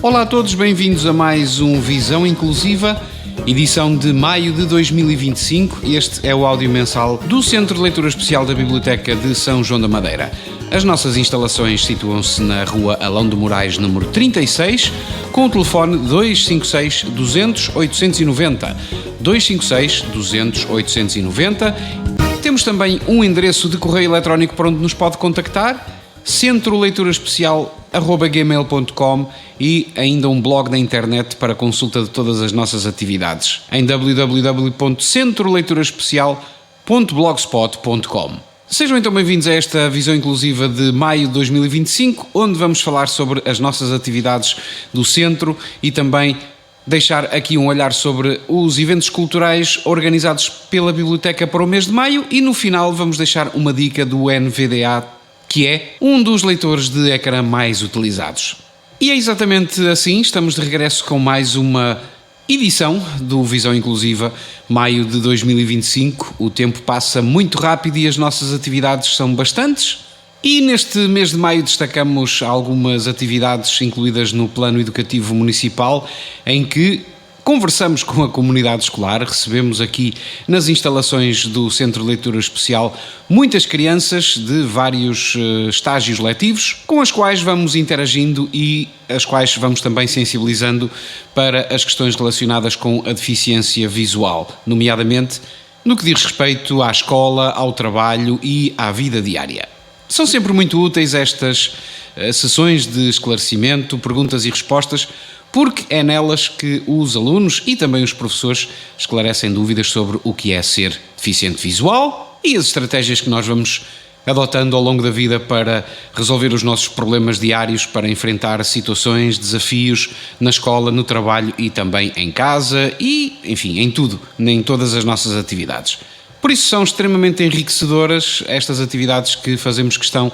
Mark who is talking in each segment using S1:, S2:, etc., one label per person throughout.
S1: Olá a todos, bem-vindos a mais um Visão Inclusiva, edição de maio de 2025. Este é o áudio mensal do Centro de Leitura Especial da Biblioteca de São João da Madeira. As nossas instalações situam-se na rua Alão de Moraes, número 36, com o telefone 256 200 890. 256 200 890. Temos também um endereço de correio eletrónico para onde nos pode contactar, centroleituraespecial@gmail.com, e ainda um blog na internet para consulta de todas as nossas atividades em www.centroleituraespecial.blogspot.com. Sejam então bem-vindos a esta visão inclusiva de maio de 2025, onde vamos falar sobre as nossas atividades do centro e também deixar aqui um olhar sobre os eventos culturais organizados pela biblioteca para o mês de maio, e no final vamos deixar uma dica do NVDA, que é um dos leitores de ecrã mais utilizados. E é exatamente assim, estamos de regresso com mais uma edição do Visão Inclusiva, maio de 2025. O tempo passa muito rápido e as nossas atividades são bastantes. E neste mês de maio destacamos algumas atividades incluídas no Plano Educativo Municipal, em que conversamos com a comunidade escolar. Recebemos aqui nas instalações do Centro de Leitura Especial muitas crianças de vários estágios letivos, com as quais vamos interagindo e as quais vamos também sensibilizando para as questões relacionadas com a deficiência visual, nomeadamente no que diz respeito à escola, ao trabalho e à vida diária. São sempre muito úteis estas sessões de esclarecimento, perguntas e respostas, porque é nelas que os alunos e também os professores esclarecem dúvidas sobre o que é ser deficiente visual e as estratégias que nós vamos adotando ao longo da vida para resolver os nossos problemas diários, para enfrentar situações, desafios na escola, no trabalho e também em casa e, enfim, em tudo, em todas as nossas atividades. Por isso são extremamente enriquecedoras estas atividades, que fazemos questão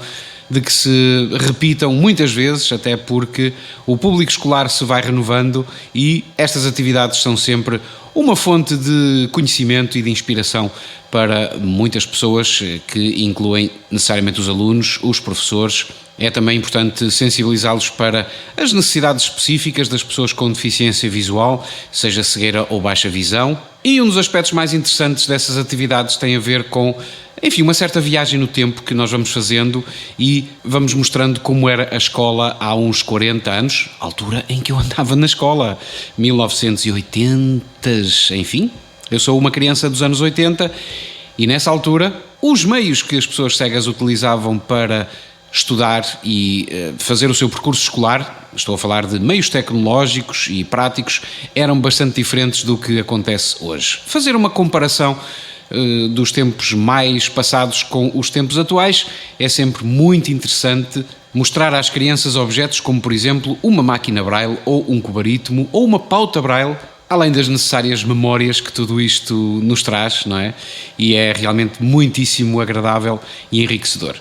S1: de que se repitam muitas vezes, até porque o público escolar se vai renovando e estas atividades são sempre uma fonte de conhecimento e de inspiração para muitas pessoas, que incluem necessariamente os alunos, os professores. É também importante sensibilizá-los para as necessidades específicas das pessoas com deficiência visual, seja cegueira ou baixa visão. E um dos aspectos mais interessantes dessas atividades tem a ver com, enfim, uma certa viagem no tempo que nós vamos fazendo e vamos mostrando como era a escola há uns 40 anos, altura em que eu andava na escola, 1980, enfim. Eu sou uma criança dos anos 80 e nessa altura os meios que as pessoas cegas utilizavam para estudar e fazer o seu percurso escolar, estou a falar de meios tecnológicos e práticos, eram bastante diferentes do que acontece hoje. Fazer uma comparação dos tempos mais passados com os tempos atuais é sempre muito interessante. Mostrar às crianças objetos como, por exemplo, uma máquina braille ou um cobarítomo ou uma pauta braille, além das necessárias memórias que tudo isto nos traz, não é? E é realmente muitíssimo agradável e enriquecedor.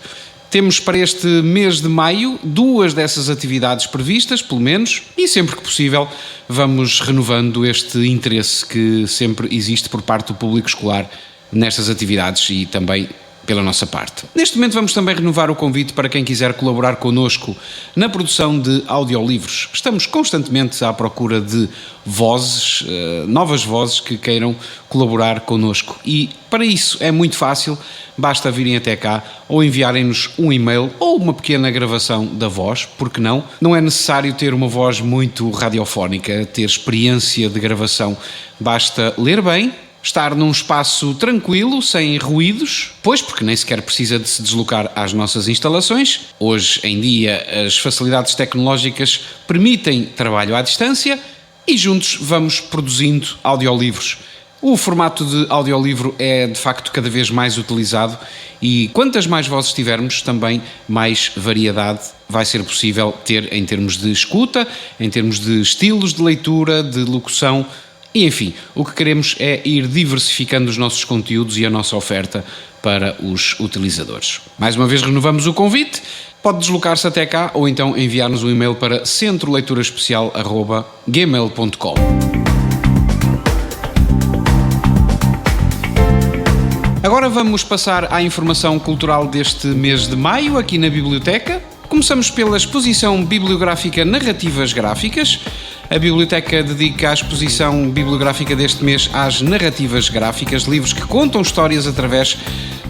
S1: Temos para este mês de maio 2 dessas atividades previstas, pelo menos, e sempre que possível vamos renovando este interesse que sempre existe por parte do público escolar nestas atividades e também pela nossa parte. Neste momento vamos também renovar o convite para quem quiser colaborar connosco na produção de audiolivros. Estamos constantemente à procura de vozes, novas vozes que queiram colaborar connosco, e para isso é muito fácil, basta virem até cá ou enviarem-nos um e-mail ou uma pequena gravação da voz, porque não? Não é necessário ter uma voz muito radiofónica, ter experiência de gravação, basta ler bem, estar num espaço tranquilo, sem ruídos, pois porque nem sequer precisa de se deslocar às nossas instalações. Hoje em dia as facilidades tecnológicas permitem trabalho à distância e juntos vamos produzindo audiolivros. O formato de audiolivro é de facto cada vez mais utilizado e quantas mais vozes tivermos, também mais variedade vai ser possível ter em termos de escuta, em termos de estilos de leitura, de locução. E, enfim, o que queremos é ir diversificando os nossos conteúdos e a nossa oferta para os utilizadores. Mais uma vez renovamos o convite, pode deslocar-se até cá ou então enviar-nos um e-mail para centroleituraespecial@gmail.com. Agora vamos passar à informação cultural deste mês de maio aqui na biblioteca. Começamos pela exposição bibliográfica Narrativas Gráficas. A biblioteca dedica a exposição bibliográfica deste mês às narrativas gráficas, livros que contam histórias através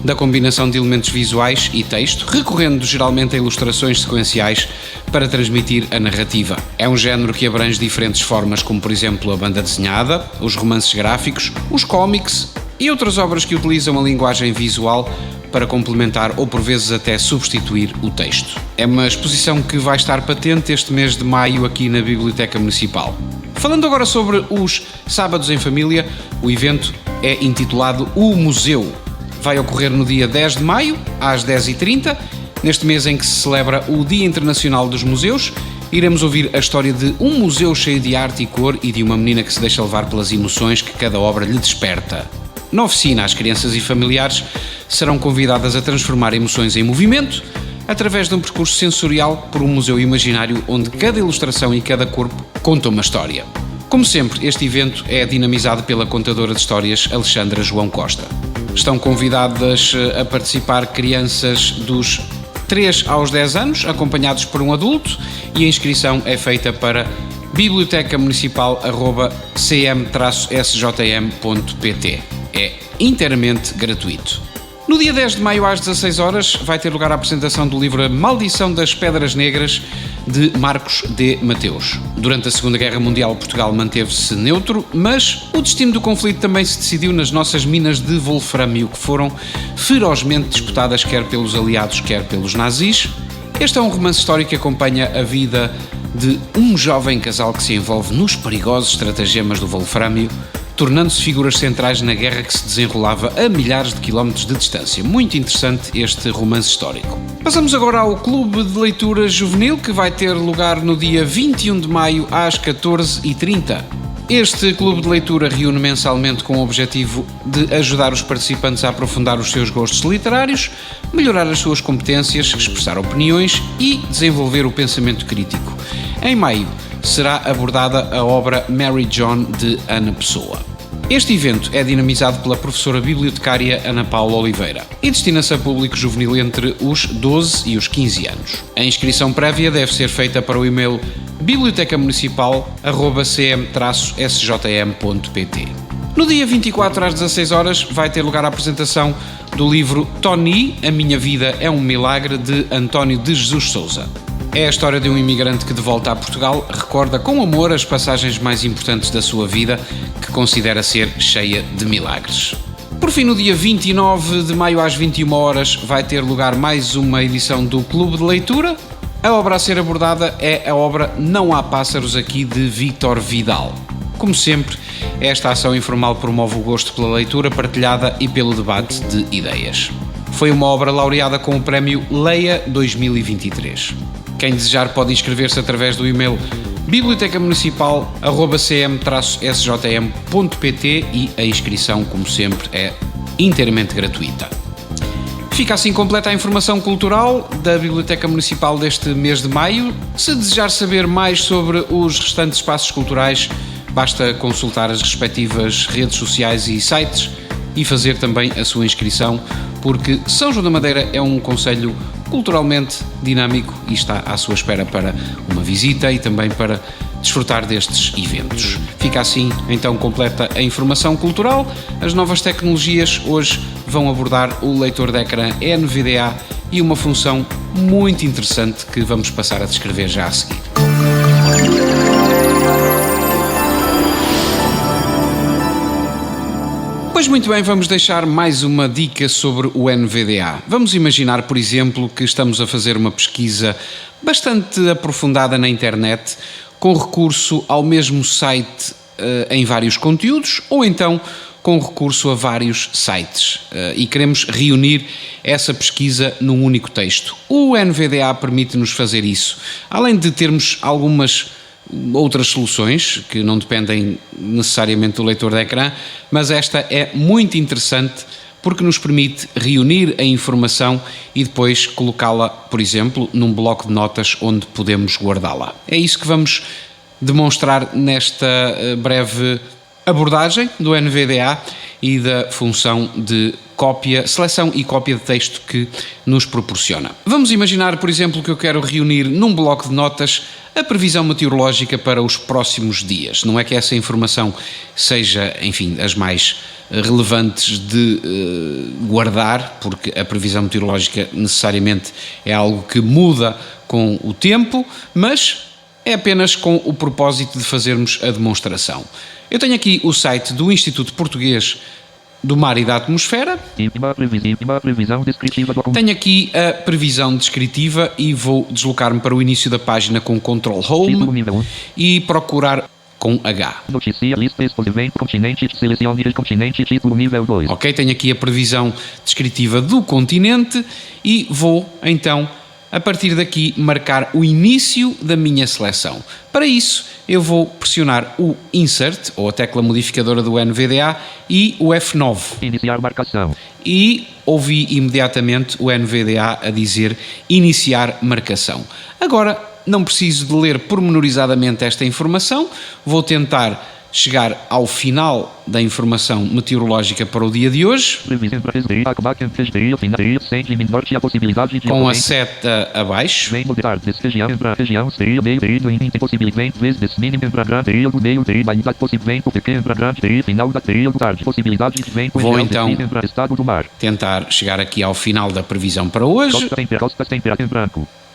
S1: da combinação de elementos visuais e texto, recorrendo geralmente a ilustrações sequenciais para transmitir a narrativa. É um género que abrange diferentes formas, como por exemplo a banda desenhada, os romances gráficos, os cómics e outras obras que utilizam a linguagem visual para complementar ou por vezes até substituir o texto. É uma exposição que vai estar patente este mês de maio aqui na Biblioteca Municipal. Falando agora sobre os Sábados em Família, o evento é intitulado O Museu. Vai ocorrer no dia 10 de maio, às 10h30, neste mês em que se celebra o Dia Internacional dos Museus. Iremos ouvir a história de um museu cheio de arte e cor e de uma menina que se deixa levar pelas emoções que cada obra lhe desperta. Na oficina, as crianças e familiares serão convidadas a transformar emoções em movimento através de um percurso sensorial por um museu imaginário onde cada ilustração e cada corpo conta uma história. Como sempre, este evento é dinamizado pela contadora de histórias Alexandra João Costa. Estão convidadas a participar crianças dos 3 aos 10 anos, acompanhados por um adulto, e a inscrição é feita para bibliotecamunicipal.cm-sjm.pt. É inteiramente gratuito. No dia 10 de maio às 16h vai ter lugar a apresentação do livro A Maldição das Pedras Negras de Marcos D. Mateus. Durante a Segunda Guerra Mundial, Portugal manteve-se neutro, mas o destino do conflito também se decidiu nas nossas minas de wolframio, que foram ferozmente disputadas quer pelos aliados, quer pelos nazis. Este é um romance histórico que acompanha a vida de um jovem casal que se envolve nos perigosos estratagemas do wolframio, tornando-se figuras centrais na guerra que se desenrolava a milhares de quilómetros de distância. Muito interessante este romance histórico. Passamos agora ao Clube de Leitura Juvenil, que vai ter lugar no dia 21 de maio às 14h30. Este clube de leitura reúne mensalmente com o objetivo de ajudar os participantes a aprofundar os seus gostos literários, melhorar as suas competências, expressar opiniões e desenvolver o pensamento crítico. Em maio será abordada a obra Mary John de Ana Pessoa. Este evento é dinamizado pela professora bibliotecária Ana Paula Oliveira e destina-se a público juvenil entre os 12 e os 15 anos. A inscrição prévia deve ser feita para o e-mail bibliotecamunicipal@cm-sjm.pt. No dia 24 às 16h vai ter lugar a apresentação do livro Tony, A Minha Vida é um Milagre, de António de Jesus Sousa. É a história de um imigrante que, de volta a Portugal, recorda com amor as passagens mais importantes da sua vida, que considera ser cheia de milagres. Por fim, no dia 29 de maio às 21h vai ter lugar mais uma edição do Clube de Leitura. A obra a ser abordada é a obra Não Há Pássaros Aqui, de Vítor Vidal. Como sempre, esta ação informal promove o gosto pela leitura partilhada e pelo debate de ideias. Foi uma obra laureada com o prémio Leia 2023. Quem desejar pode inscrever-se através do e-mail bibliotecamunicipal@cm-sjm.pt e a inscrição, como sempre, é inteiramente gratuita. Fica assim completa a informação cultural da Biblioteca Municipal deste mês de maio. Se desejar saber mais sobre os restantes espaços culturais, basta consultar as respectivas redes sociais e sites e fazer também a sua inscrição, porque São João da Madeira é um concelho culturalmente dinâmico e está à sua espera para uma visita e também para desfrutar destes eventos. Fica assim então completa a informação cultural. As novas tecnologias hoje vão abordar o leitor de ecrã NVDA e uma função muito interessante que vamos passar a descrever já a seguir. Pois muito bem, vamos deixar mais uma dica sobre o NVDA. Vamos imaginar, por exemplo, que estamos a fazer uma pesquisa bastante aprofundada na internet, com recurso ao mesmo site em vários conteúdos, ou então com recurso a vários sites, e queremos reunir essa pesquisa num único texto. O NVDA permite-nos fazer isso, além de termos algumas outras soluções que não dependem necessariamente do leitor de ecrã, mas esta é muito interessante porque nos permite reunir a informação e depois colocá-la, por exemplo, num bloco de notas onde podemos guardá-la. É isso que vamos demonstrar nesta breve abordagem do NVDA e da função de cópia, seleção e cópia de texto que nos proporciona. Vamos imaginar, por exemplo, que eu quero reunir num bloco de notas a previsão meteorológica para os próximos dias. Não é que essa informação seja, enfim, as mais relevantes de guardar, porque a previsão meteorológica necessariamente é algo que muda com o tempo, mas é apenas com o propósito de fazermos a demonstração. Eu tenho aqui o site do Instituto Português do Mar e da Atmosfera. Tenho aqui a previsão descritiva e vou deslocar-me para o início da página com Ctrl Home e procurar com H.
S2: Notícia, lista, evento, continente, selecione continente, título nível 2.
S1: Ok, tenho aqui a previsão descritiva do continente e vou então, a partir daqui, marcar o início da minha seleção. Para isso, eu vou pressionar o Insert, ou a tecla modificadora do NVDA, e o F9.
S2: Iniciar marcação.
S1: E ouvi imediatamente o NVDA a dizer iniciar marcação. Agora, não preciso de ler pormenorizadamente esta informação, vou tentar chegar ao final da informação meteorológica para o dia de hoje, com a seta abaixo. Vou então tentar chegar aqui ao final da previsão para hoje.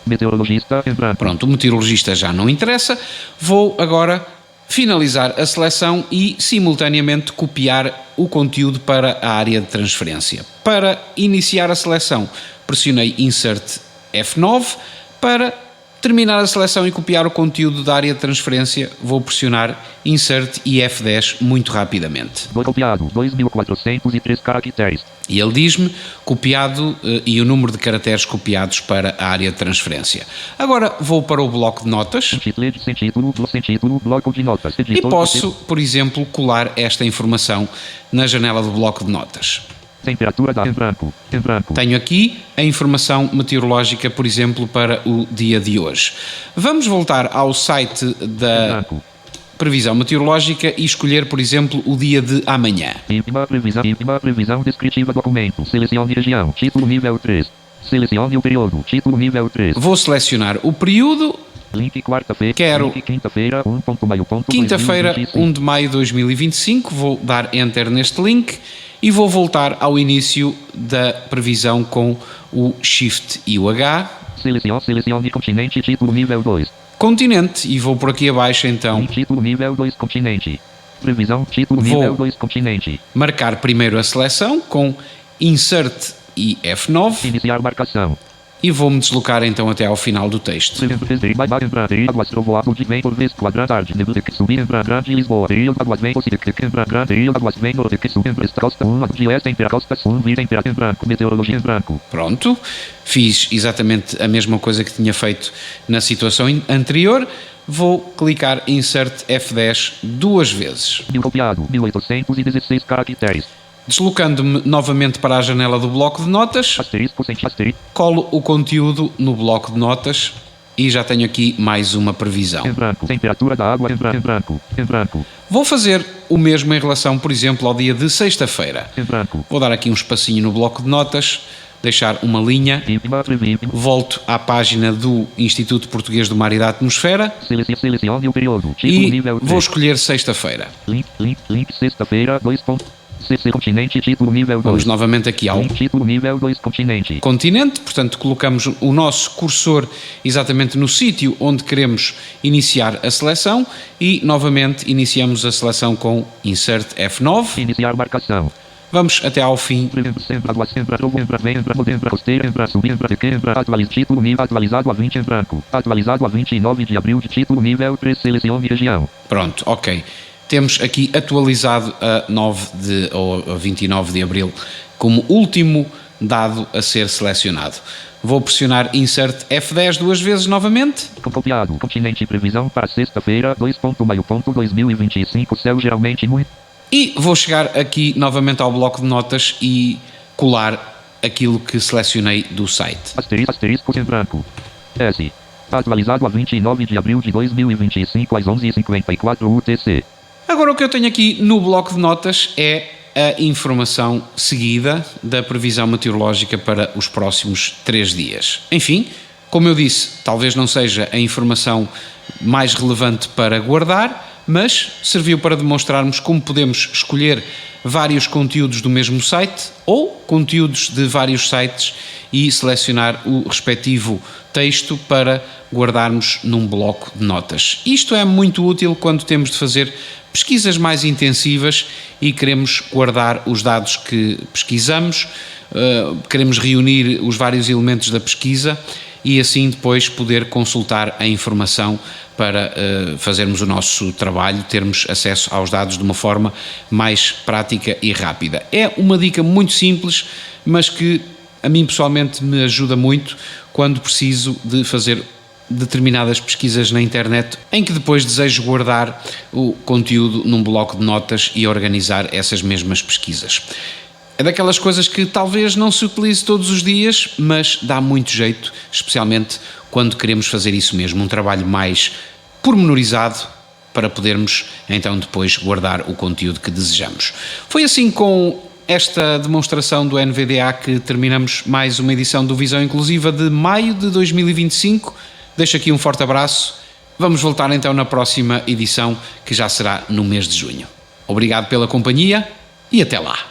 S2: Meteorologista em branco.
S1: Pronto, o meteorologista já não interessa. Vou agora finalizar a seleção e simultaneamente copiar o conteúdo para a área de transferência. Para iniciar a seleção, pressionei Insert F9. Para terminar a seleção e copiar o conteúdo da área de transferência, vou pressionar Insert e F10 muito rapidamente.
S2: Copiado, 2403 caracteres.
S1: E ele diz-me copiado e o número de caracteres copiados para a área de transferência. Agora vou para o bloco de notas
S2: Bloco de notas.
S1: e posso, por exemplo, colar esta informação na janela do bloco de notas.
S2: Temperatura da em branco.
S1: Tenho aqui a informação meteorológica, por exemplo, para o dia de hoje. Vamos voltar ao site da previsão meteorológica e escolher, por exemplo, o dia de amanhã.
S2: Previsão descritiva documento. Selecione região. Título nível 3. Selecione o período. Título nível 3.
S1: Vou selecionar o período.
S2: Link quarta-feira.
S1: Quero
S2: link quinta-feira, 1 de maio.
S1: Quinta-feira, 1 de maio de 2025. Vou dar Enter neste link e vou voltar ao início da previsão com o Shift e o H.
S2: Selecione continente. Título nível 2.
S1: Continente, e vou por aqui abaixo então.
S2: Título nível 2 continente. Previsão título nível 2 continente.
S1: Marcar primeiro a seleção com Insert e F9.
S2: Iniciar marcação.
S1: E vou-me deslocar então até ao final do texto. Pronto, fiz exatamente a mesma coisa que tinha feito na situação anterior. Vou clicar Insert F10 duas vezes.
S2: Copiado, 1816 caracteres.
S1: Deslocando-me novamente para a janela do bloco de notas, colo o conteúdo no bloco de notas e já tenho aqui mais uma previsão.
S2: Em branco, temperatura da água em branco.
S1: Vou fazer o mesmo em relação, por exemplo, ao dia de sexta-feira.
S2: Em branco.
S1: Vou dar aqui um espacinho no bloco de notas, deixar uma linha, volto à página do Instituto Português do Mar e da Atmosfera
S2: Selecione o período.
S1: e vou escolher sexta-feira.
S2: Link sexta-feira, 2. CC continente, título nível 2.
S1: Vamos novamente aqui ao
S2: título nível 2 continente.
S1: Continente, portanto colocamos o nosso cursor exatamente no sítio onde queremos iniciar a seleção e novamente iniciamos a seleção com Insert F9.
S2: Iniciar marcação.
S1: Vamos até ao fim.
S2: Título nível atualizado a 20 em branco. Atualizado a 29 de abril de título nível 3. Selecione região.
S1: Pronto, ok. Temos aqui atualizado a 29 de abril como último dado a ser selecionado. Vou pressionar Insert F10 duas vezes novamente.
S2: Copiado. Continente previsão para sexta-feira, 2 de maio 2025. Céu geralmente muito.
S1: E vou chegar aqui novamente ao bloco de notas e colar aquilo que selecionei do site.
S2: Asterisco em branco. S. Atualizado a 29 de abril de 2025 às 11h54 UTC.
S1: Agora o que eu tenho aqui no bloco de notas é a informação seguida da previsão meteorológica para os próximos 3 dias. Enfim, como eu disse, talvez não seja a informação mais relevante para guardar, mas serviu para demonstrarmos como podemos escolher vários conteúdos do mesmo site ou conteúdos de vários sites e selecionar o respectivo texto para guardarmos num bloco de notas. Isto é muito útil quando temos de fazer pesquisas mais intensivas e queremos guardar os dados que pesquisamos, queremos reunir os vários elementos da pesquisa e assim depois poder consultar a informação para fazermos o nosso trabalho, termos acesso aos dados de uma forma mais prática e rápida. É uma dica muito simples, mas que a mim pessoalmente me ajuda muito quando preciso de fazer determinadas pesquisas na internet em que depois desejo guardar o conteúdo num bloco de notas e organizar essas mesmas pesquisas. É daquelas coisas que talvez não se utilize todos os dias, mas dá muito jeito, especialmente quando queremos fazer isso mesmo, um trabalho mais pormenorizado para podermos então depois guardar o conteúdo que desejamos. Foi assim com esta demonstração do NVDA que terminamos mais uma edição do Visão Inclusiva de maio de 2025. Deixo aqui um forte abraço. Vamos voltar então na próxima edição, que já será no mês de junho. Obrigado pela companhia e até lá.